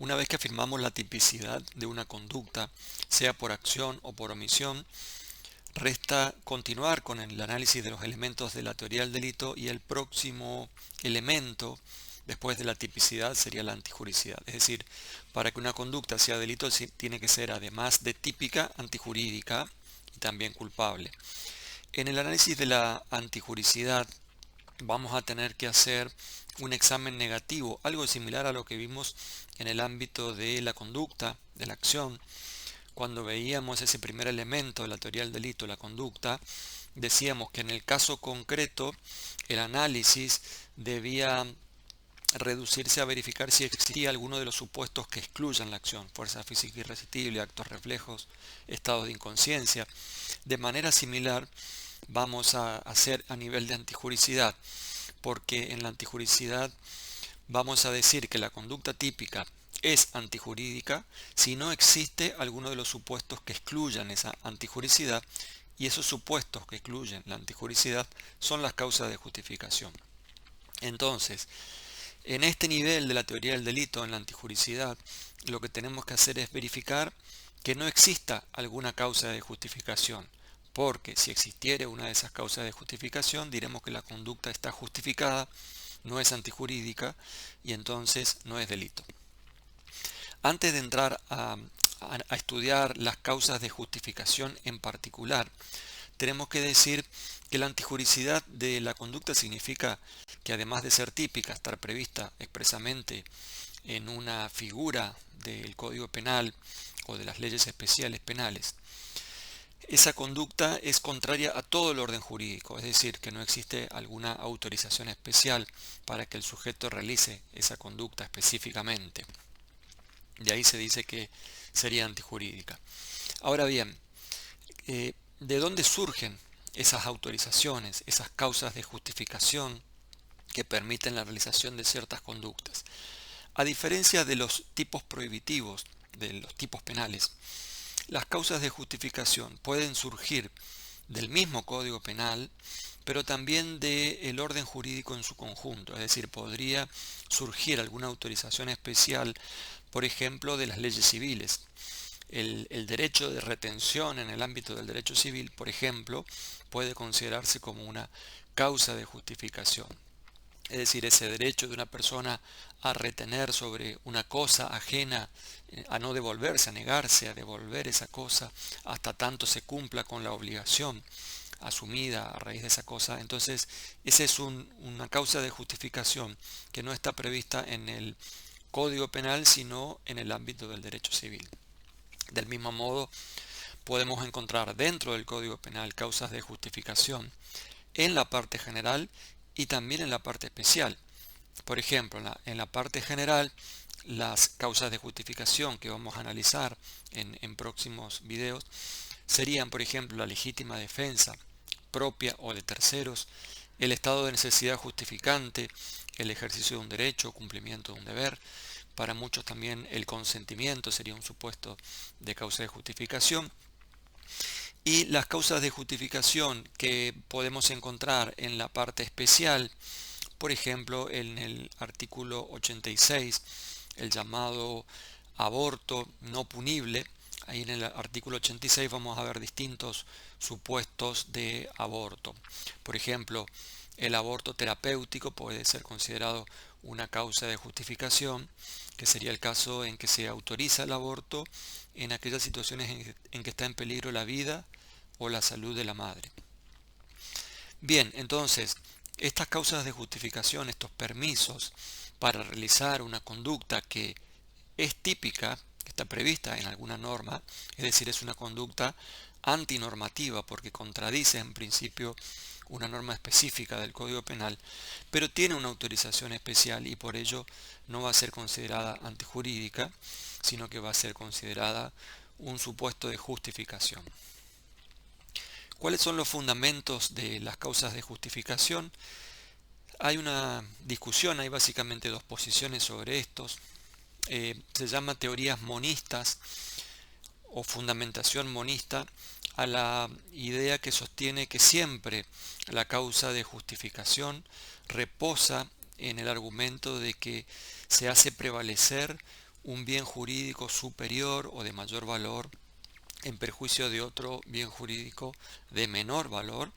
Una vez que afirmamos la tipicidad de una conducta, sea por acción o por omisión, resta continuar con el análisis de los elementos de la teoría del delito y el próximo elemento después de la tipicidad sería la antijuricidad. Es decir, para que una conducta sea delito tiene que ser además de típica, antijurídica y también culpable. En el análisis de la antijuricidad vamos a tener que hacer un examen negativo, algo similar a lo que vimos en el ámbito de la conducta, de la acción. Cuando veíamos ese primer elemento de la teoría del delito, la conducta, decíamos que en el caso concreto el análisis debía reducirse a verificar si existía alguno de los supuestos que excluyan la acción, fuerza física irresistible, actos reflejos, estados de inconsciencia. De manera similar vamos a hacer a nivel de antijuricidad, porque en la antijuricidad vamos a decir que la conducta típica es antijurídica si no existe alguno de los supuestos que excluyan esa antijuricidad, y esos supuestos que excluyen la antijuricidad son las causas de justificación. Entonces, en este nivel de la teoría del delito, en la antijuricidad, lo que tenemos que hacer es verificar que no exista alguna causa de justificación, porque si existiera una de esas causas de justificación, diremos que la conducta está justificada, no es antijurídica y entonces no es delito. Antes de entrar a estudiar las causas de justificación en particular, tenemos que decir que la antijuricidad de la conducta significa que además de ser típica, estar prevista expresamente en una figura del Código Penal o de las leyes especiales penales, esa conducta es contraria a todo el orden jurídico, es decir, que no existe alguna autorización especial para que el sujeto realice esa conducta específicamente. De ahí se dice que sería antijurídica. Ahora bien, ¿de dónde surgen esas autorizaciones, esas causas de justificación que permiten la realización de ciertas conductas? A diferencia de los tipos prohibitivos, de los tipos penales, las causas de justificación pueden surgir del mismo Código Penal, pero también del orden jurídico en su conjunto. Es decir, podría surgir alguna autorización especial, por ejemplo, de las leyes civiles. El derecho de retención en el ámbito del derecho civil, por ejemplo, puede considerarse como una causa de justificación. Es decir, ese derecho de una persona a retener sobre una cosa ajena, a no devolverse, a negarse a devolver esa cosa hasta tanto se cumpla con la obligación asumida a raíz de esa cosa. Entonces, esa es una causa de justificación que no está prevista en el Código Penal, sino en el ámbito del derecho civil. Del mismo modo, podemos encontrar dentro del Código Penal causas de justificación en la parte general y también en la parte especial. Por ejemplo, en la parte general, las causas de justificación que vamos a analizar en próximos videos serían, por ejemplo, la legítima defensa propia o de terceros, el estado de necesidad justificante, el ejercicio de un derecho, cumplimiento de un deber. Para muchos también el consentimiento sería un supuesto de causa de justificación. Y las causas de justificación que podemos encontrar en la parte especial, por ejemplo, en el artículo 86, el llamado aborto no punible. Ahí en el artículo 86 vamos a ver distintos supuestos de aborto. Por ejemplo, el aborto terapéutico puede ser considerado una causa de justificación, que sería el caso en que se autoriza el aborto en aquellas situaciones en que está en peligro la vida o la salud de la madre. Bien, entonces, estas causas de justificación, estos permisos para realizar una conducta que es típica, que está prevista en alguna norma, es decir, es una conducta antinormativa porque contradice en principio una norma específica del Código Penal, pero tiene una autorización especial y por ello no va a ser considerada antijurídica, sino que va a ser considerada un supuesto de justificación. ¿Cuáles son los fundamentos de las causas de justificación? Hay una discusión, hay básicamente dos posiciones sobre estos. Se llama teorías monistas o fundamentación monista a la idea que sostiene que siempre la causa de justificación reposa en el argumento de que se hace prevalecer un bien jurídico superior o de mayor valor en perjuicio de otro bien jurídico de menor valor,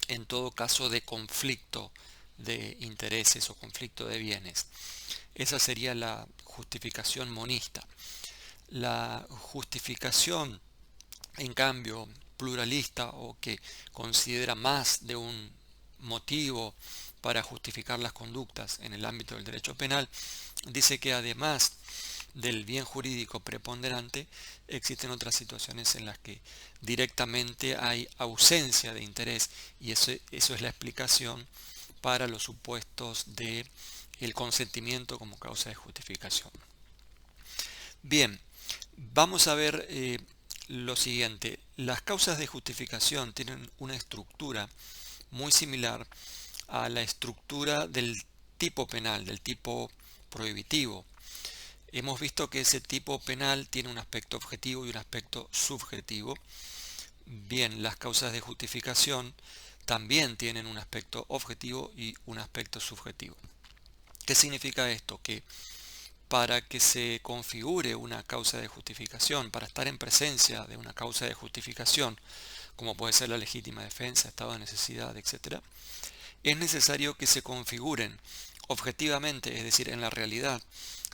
en todo caso de conflicto de intereses o conflicto de bienes. Esa sería la justificación monista. La justificación, en cambio, pluralista o que considera más de un motivo para justificar las conductas en el ámbito del derecho penal, dice que además del bien jurídico preponderante, existen otras situaciones en las que directamente hay ausencia de interés, y eso es la explicación para los supuestos de el consentimiento como causa de justificación. Bien, vamos a ver lo siguiente. Las causas de justificación tienen una estructura muy similar a la estructura del tipo penal, del tipo prohibitivo. Hemos visto que ese tipo penal tiene un aspecto objetivo y un aspecto subjetivo. Bien, las causas de justificación también tienen un aspecto objetivo y un aspecto subjetivo. ¿Qué significa esto? Que para que se configure una causa de justificación, para estar en presencia de una causa de justificación, como puede ser la legítima defensa, estado de necesidad, etc., es necesario que se configuren objetivamente, es decir, en la realidad,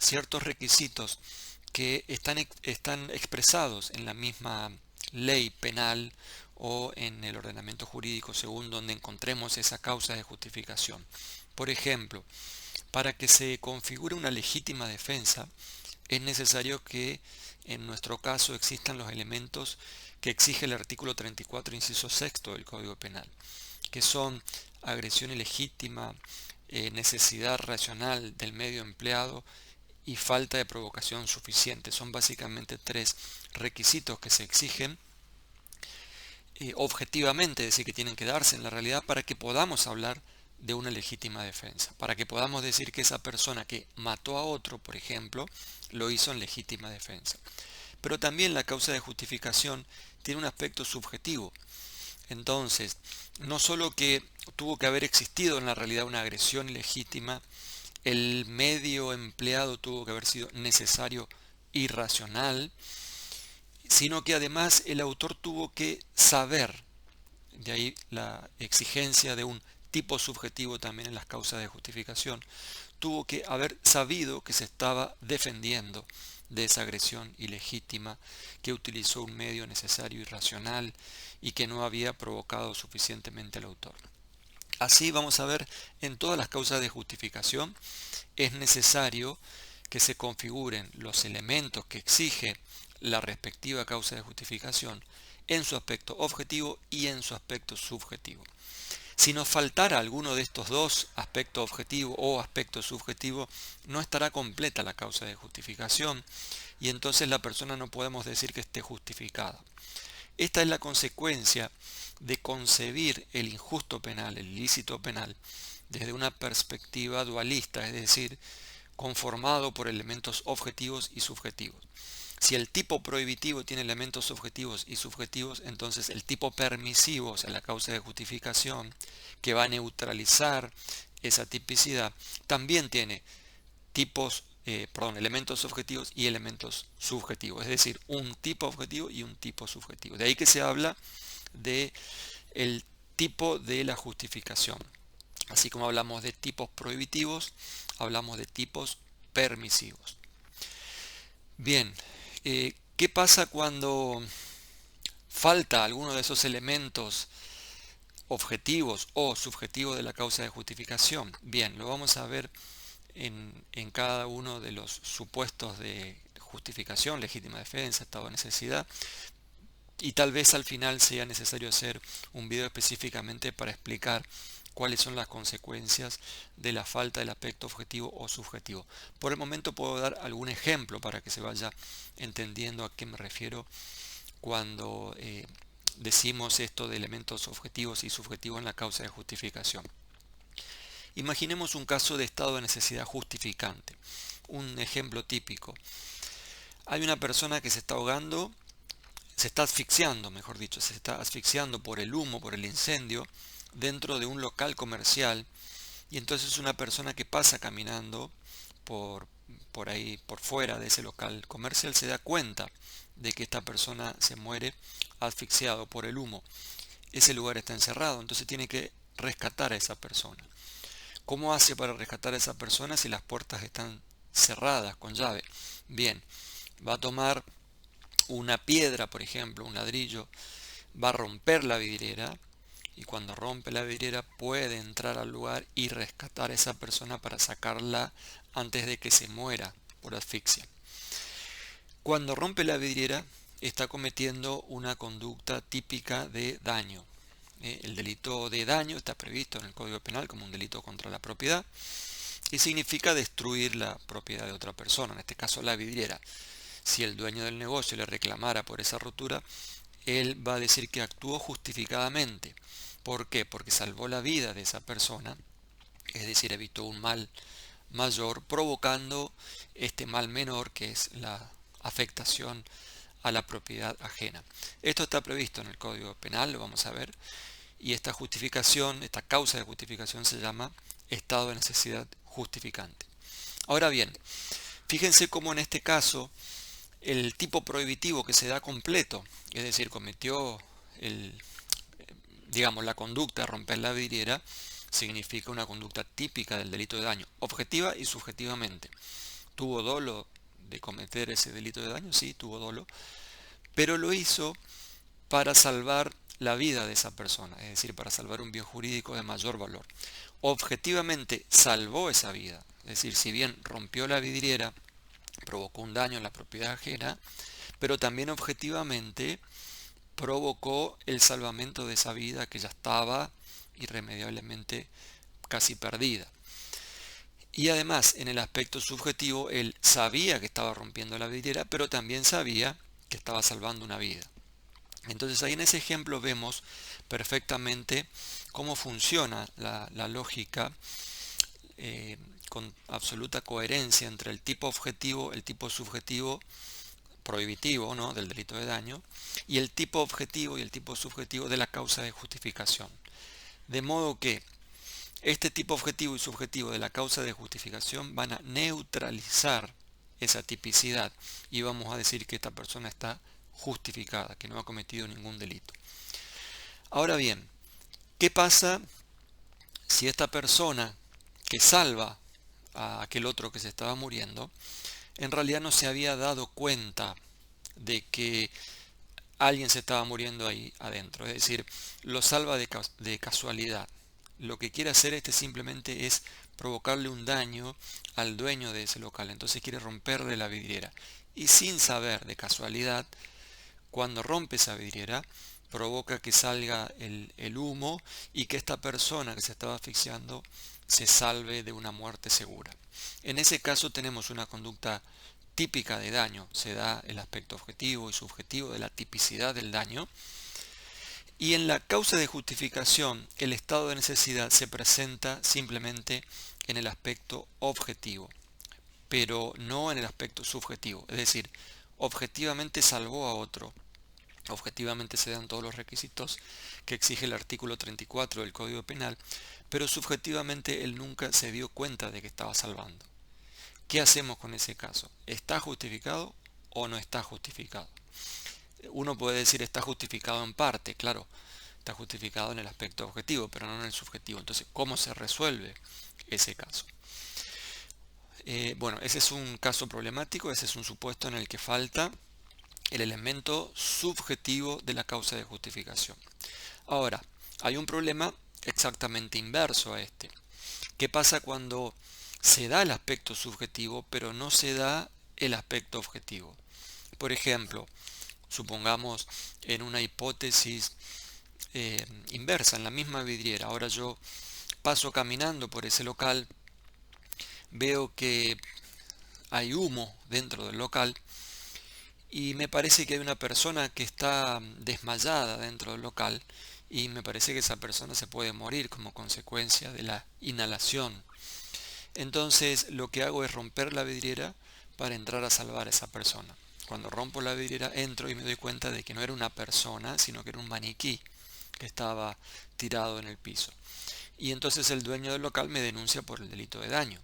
ciertos requisitos que están expresados en la misma ley penal o en el ordenamiento jurídico según donde encontremos esa causa de justificación. Por ejemplo, para que se configure una legítima defensa, es necesario que en nuestro caso existan los elementos que exige el artículo 34, inciso sexto del Código Penal, que son agresión ilegítima, necesidad racional del medio empleado y falta de provocación suficiente. Son básicamente tres requisitos que se exigen objetivamente, es decir, que tienen que darse en la realidad para que podamos hablar de una legítima defensa, para que podamos decir que esa persona que mató a otro, por ejemplo, lo hizo en legítima defensa. Pero también la causa de justificación tiene un aspecto subjetivo. Entonces, no solo que tuvo que haber existido en la realidad una agresión ilegítima, el medio empleado tuvo que haber sido necesario y racional, sino que además el autor tuvo que saber, de ahí la exigencia de un tipo subjetivo también en las causas de justificación, tuvo que haber sabido que se estaba defendiendo de esa agresión ilegítima, que utilizó un medio necesario y racional y que no había provocado suficientemente al autor. Así vamos a ver en todas las causas de justificación es necesario que se configuren los elementos que exige la respectiva causa de justificación en su aspecto objetivo y en su aspecto subjetivo. Si nos faltara alguno de estos dos, aspecto objetivo o aspecto subjetivo, no estará completa la causa de justificación y entonces la persona no podemos decir que esté justificada. Esta es la consecuencia de concebir el injusto penal, el ilícito penal, desde una perspectiva dualista, es decir, conformado por elementos objetivos y subjetivos. Si el tipo prohibitivo tiene elementos objetivos y subjetivos, entonces el tipo permisivo, o sea, la causa de justificación, que va a neutralizar esa tipicidad, también tiene elementos objetivos y elementos subjetivos, es decir, un tipo objetivo y un tipo subjetivo. De ahí que se habla de el tipo de la justificación. Así como hablamos de tipos prohibitivos, hablamos de tipos permisivos. Bien, ¿qué pasa cuando falta alguno de esos elementos objetivos o subjetivos de la causa de justificación? Bien, lo vamos a ver en cada uno de los supuestos de justificación, legítima defensa, estado de necesidad, y tal vez al final sea necesario hacer un video específicamente para explicar cuáles son las consecuencias de la falta del aspecto objetivo o subjetivo. Por el momento puedo dar algún ejemplo para que se vaya entendiendo a qué me refiero cuando decimos esto de elementos objetivos y subjetivos en la causa de justificación. Imaginemos un caso de estado de necesidad justificante. Un ejemplo típico. Hay una persona que se está ahogando, se está asfixiando, mejor dicho, se está asfixiando por el humo, por el incendio, dentro de un local comercial, y entonces una persona que pasa caminando por por ahí, por fuera de ese local comercial, se da cuenta de que esta persona se muere asfixiado por el humo. Ese lugar está encerrado, entonces tiene que rescatar a esa persona. ¿Cómo hace para rescatar a esa persona si las puertas están cerradas con llave? Bien, va a tomar una piedra, por ejemplo, un ladrillo, va a romper la vidriera y cuando rompe la vidriera puede entrar al lugar y rescatar a esa persona para sacarla antes de que se muera por asfixia. Cuando rompe la vidriera está cometiendo una conducta típica de daño. El delito de daño está previsto en el Código Penal como un delito contra la propiedad y significa destruir la propiedad de otra persona, en este caso la vidriera. Si el dueño del negocio le reclamara por esa rotura, él va a decir que actuó justificadamente. ¿Por qué? Porque salvó la vida de esa persona, es decir, evitó un mal mayor, provocando este mal menor, que es la afectación a la propiedad ajena. Esto está previsto en el Código Penal, lo vamos a ver, y esta justificación, esta causa de justificación se llama estado de necesidad justificante. Ahora bien, fíjense cómo en este caso el tipo prohibitivo que se da completo, es decir, cometió digamos, la conducta de romper la vidriera, significa una conducta típica del delito de daño, objetiva y subjetivamente. ¿Tuvo dolo de cometer ese delito de daño? Sí, tuvo dolo, pero lo hizo para salvar la vida de esa persona, es decir, para salvar un bien jurídico de mayor valor. Objetivamente salvó esa vida, es decir, si bien rompió la vidriera, provocó un daño en la propiedad ajena, pero también objetivamente provocó el salvamento de esa vida que ya estaba irremediablemente casi perdida. Y además, en el aspecto subjetivo, él sabía que estaba rompiendo la vidriera, pero también sabía que estaba salvando una vida. Entonces ahí en ese ejemplo vemos perfectamente cómo funciona la lógica con absoluta coherencia entre el tipo objetivo, el tipo subjetivo prohibitivo, ¿no?, del delito de daño, y el tipo objetivo y el tipo subjetivo de la causa de justificación. De modo que este tipo objetivo y subjetivo de la causa de justificación van a neutralizar esa tipicidad y vamos a decir que esta persona está justificada, que no ha cometido ningún delito. Ahora bien, ¿qué pasa si esta persona que salva a aquel otro que se estaba muriendo en realidad no se había dado cuenta de que alguien se estaba muriendo ahí adentro? Es decir, lo salva de casualidad. Lo que quiere hacer simplemente es provocarle un daño al dueño de ese local. Entonces quiere romperle la vidriera. Y sin saber, de casualidad, cuando rompe esa vidriera, provoca que salga el humo y que esta persona que se estaba asfixiando se salve de una muerte segura. En ese caso tenemos una conducta típica de daño, se da el aspecto objetivo y subjetivo de la tipicidad del daño, y en la causa de justificación el estado de necesidad se presenta simplemente en el aspecto objetivo, pero no en el aspecto subjetivo, es decir, objetivamente salvó a otro, objetivamente se dan todos los requisitos que exige el artículo 34 del Código Penal, pero subjetivamente él nunca se dio cuenta de que estaba salvando. ¿Qué hacemos con ese caso? ¿Está justificado o no está justificado? Uno puede decir está justificado en parte, claro, está justificado en el aspecto objetivo, pero no en el subjetivo. Entonces, ¿cómo se resuelve ese caso? Bueno, ese es un caso problemático, ese es un supuesto en el que falta el elemento subjetivo de la causa de justificación. Ahora, hay un problema exactamente inverso a este. ¿Qué pasa cuando se da el aspecto subjetivo, pero no se da el aspecto objetivo? Por ejemplo, supongamos en una hipótesis inversa, en la misma vidriera. Ahora yo paso caminando por ese local, veo que hay humo dentro del local y me parece que hay una persona que está desmayada dentro del local y me parece que esa persona se puede morir como consecuencia de la inhalación. Entonces lo que hago es romper la vidriera para entrar a salvar a esa persona. Cuando rompo la vidriera entro y me doy cuenta de que no era una persona, sino que era un maniquí que estaba tirado en el piso. Y entonces el dueño del local me denuncia por el delito de daño.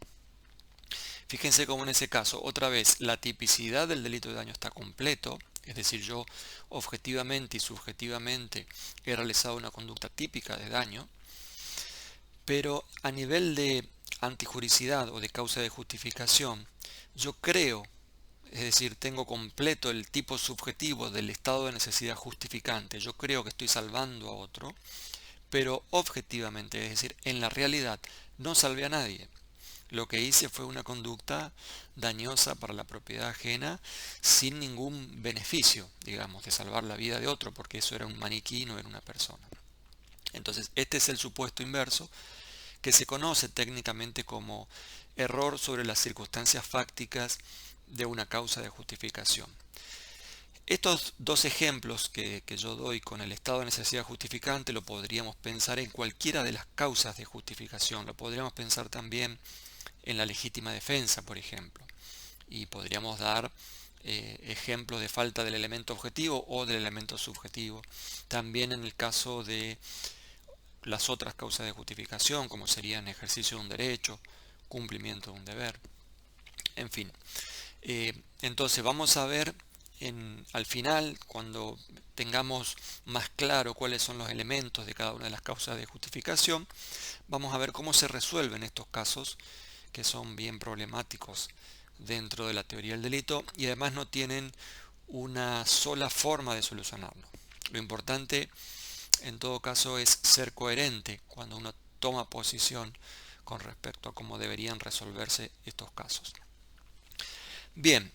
Fíjense cómo en ese caso, otra vez, la tipicidad del delito de daño está completo, es decir, yo objetivamente y subjetivamente he realizado una conducta típica de daño, pero a nivel de antijuricidad o de causa de justificación, yo creo, es decir, tengo completo el tipo subjetivo del estado de necesidad justificante, yo creo que estoy salvando a otro, pero objetivamente, es decir, en la realidad, no salvé a nadie. Lo que hice fue una conducta dañosa para la propiedad ajena sin ningún beneficio, digamos, de salvar la vida de otro, porque eso era un maniquí, no era una persona. Entonces, este es el supuesto inverso, que se conoce técnicamente como error sobre las circunstancias fácticas de una causa de justificación. Estos dos ejemplos que yo doy con el estado de necesidad justificante lo podríamos pensar en cualquiera de las causas de justificación. Lo podríamos pensar también en la legítima defensa, por ejemplo. Y podríamos dar ejemplos de falta del elemento objetivo o del elemento subjetivo. También en el caso de las otras causas de justificación, como serían ejercicio de un derecho, cumplimiento de un deber, en fin. Entonces vamos a ver al final, cuando tengamos más claro cuáles son los elementos de cada una de las causas de justificación, vamos a ver cómo se resuelven estos casos que son bien problemáticos dentro de la teoría del delito y además no tienen una sola forma de solucionarlo. Lo importante en todo caso es ser coherente cuando uno toma posición con respecto a cómo deberían resolverse estos casos. Bien,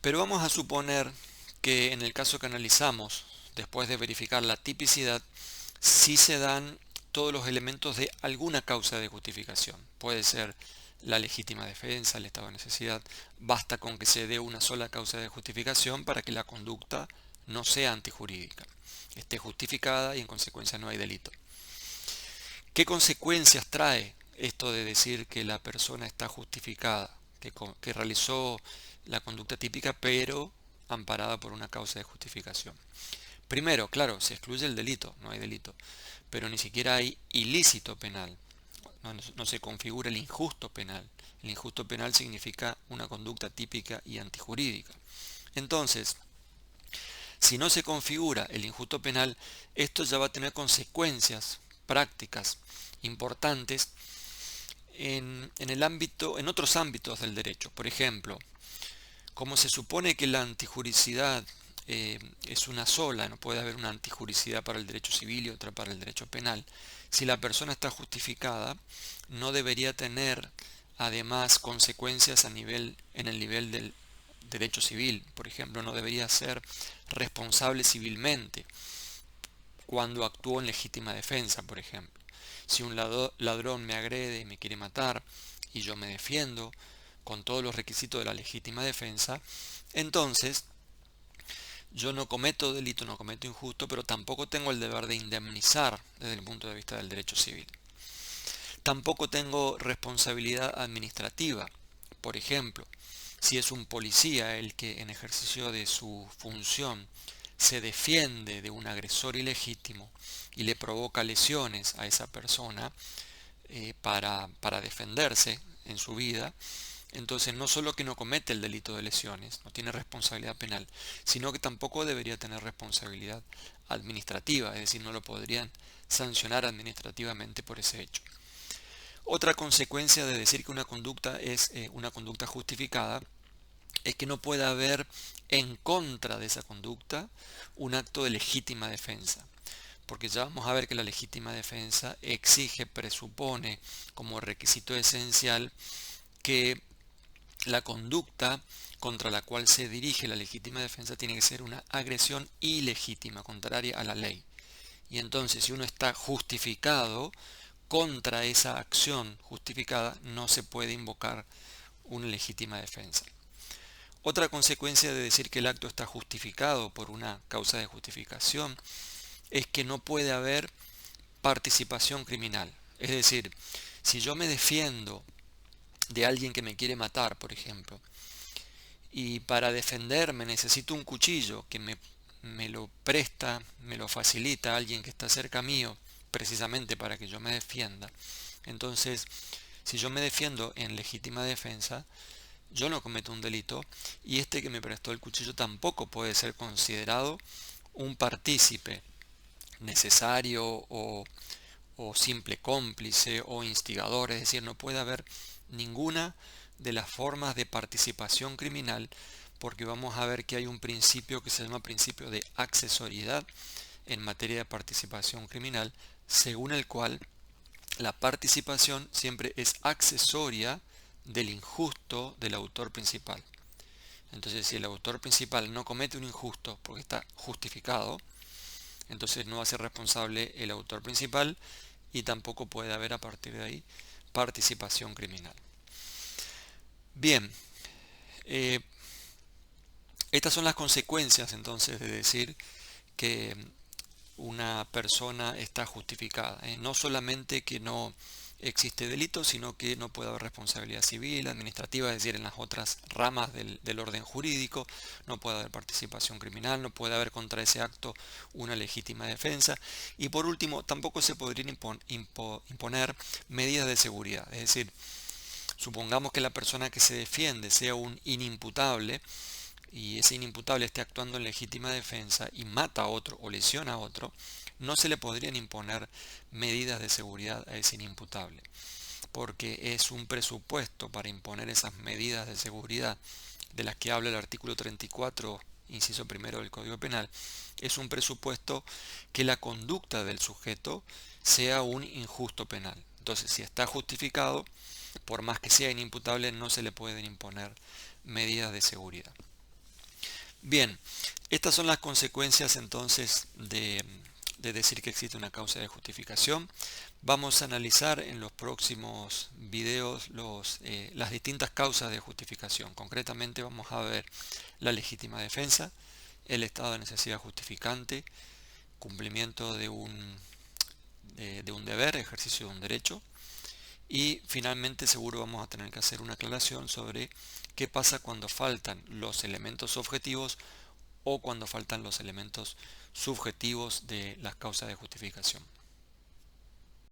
pero vamos a suponer que en el caso que analizamos, después de verificar la tipicidad, sí se dan todos los elementos de alguna causa de justificación. Puede ser la legítima defensa, el estado de necesidad. Basta con que se dé una sola causa de justificación para que la conducta no sea antijurídica, esté justificada y en consecuencia no hay delito. ¿Qué consecuencias trae esto de decir que la persona está justificada, que realizó la conducta típica pero amparada por una causa de justificación? Primero, claro, se excluye el delito, no hay delito, pero ni siquiera hay ilícito penal, no se configura el injusto penal. El injusto penal significa una conducta típica y antijurídica. Entonces, si no se configura el injusto penal, esto ya va a tener consecuencias prácticas importantes en otros ámbitos del derecho. Por ejemplo, como se supone que la antijuricidad es una sola, no puede haber una antijuricidad para el derecho civil y otra para el derecho penal, si la persona está justificada, no debería tener además consecuencias en el nivel del derecho civil. Por ejemplo, no debería ser responsable civilmente cuando actúo en legítima defensa, por ejemplo. Si un ladrón me agrede y me quiere matar y yo me defiendo con todos los requisitos de la legítima defensa, entonces yo no cometo delito, no cometo injusto, pero tampoco tengo el deber de indemnizar desde el punto de vista del derecho civil. Tampoco tengo responsabilidad administrativa. Por ejemplo, si es un policía el que en ejercicio de su función se defiende de un agresor ilegítimo y le provoca lesiones a esa persona para defenderse en su vida, entonces no solo que no comete el delito de lesiones, no tiene responsabilidad penal, sino que tampoco debería tener responsabilidad administrativa, es decir, no lo podrían sancionar administrativamente por ese hecho. Otra consecuencia de decir que una conducta es una conducta justificada es que no puede haber en contra de esa conducta un acto de legítima defensa. Porque ya vamos a ver que la legítima defensa exige, presupone como requisito esencial que la conducta contra la cual se dirige la legítima defensa tiene que ser una agresión ilegítima, contraria a la ley. Y entonces, si uno está justificado contra esa acción justificada, no se puede invocar una legítima defensa. Otra consecuencia de decir que el acto está justificado por una causa de justificación es que no puede haber participación criminal. Es decir, si yo me defiendo de alguien que me quiere matar, por ejemplo, y para defenderme necesito un cuchillo que me lo presta, me lo facilita alguien que está cerca mío, precisamente para que yo me defienda. Entonces, Si yo me defiendo en legítima defensa, yo no cometo un delito y este que me prestó el cuchillo tampoco puede ser considerado un partícipe necesario o simple cómplice o instigador, es decir, no puede haber ninguna de las formas de participación criminal, porque vamos a ver que hay un principio que se llama principio de accesoriedad en materia de participación criminal, según el cual la participación siempre es accesoria del injusto del autor principal. Entonces, si el autor principal no comete un injusto porque está justificado, entonces no va a ser responsable el autor principal y tampoco puede haber a partir de ahí participación criminal. Bien, eh, estas son las consecuencias entonces de decir que una persona está justificada. No solamente que no existe delito, sino que no puede haber responsabilidad civil, administrativa, es decir, en las otras ramas del orden jurídico, no puede haber participación criminal, no puede haber contra ese acto una legítima defensa. Y por último, tampoco se podrían imponer medidas de seguridad. Es decir, supongamos que la persona que se defiende sea un inimputable, y ese inimputable esté actuando en legítima defensa y mata a otro o lesiona a otro, no se le podrían imponer medidas de seguridad a ese inimputable, porque es un presupuesto para imponer esas medidas de seguridad de las que habla el artículo 34, inciso primero del Código Penal, es un presupuesto que la conducta del sujeto sea un injusto penal. Entonces, si está justificado, por más que sea inimputable, no se le pueden imponer medidas de seguridad. Bien, estas son las consecuencias entonces de decir que existe una causa de justificación. Vamos a analizar en los próximos videos las distintas causas de justificación. Concretamente vamos a ver la legítima defensa, el estado de necesidad justificante, cumplimiento de un deber, ejercicio de un derecho. Y finalmente seguro vamos a tener que hacer una aclaración sobre qué pasa cuando faltan los elementos objetivos o cuando faltan los elementos subjetivos de las causas de justificación.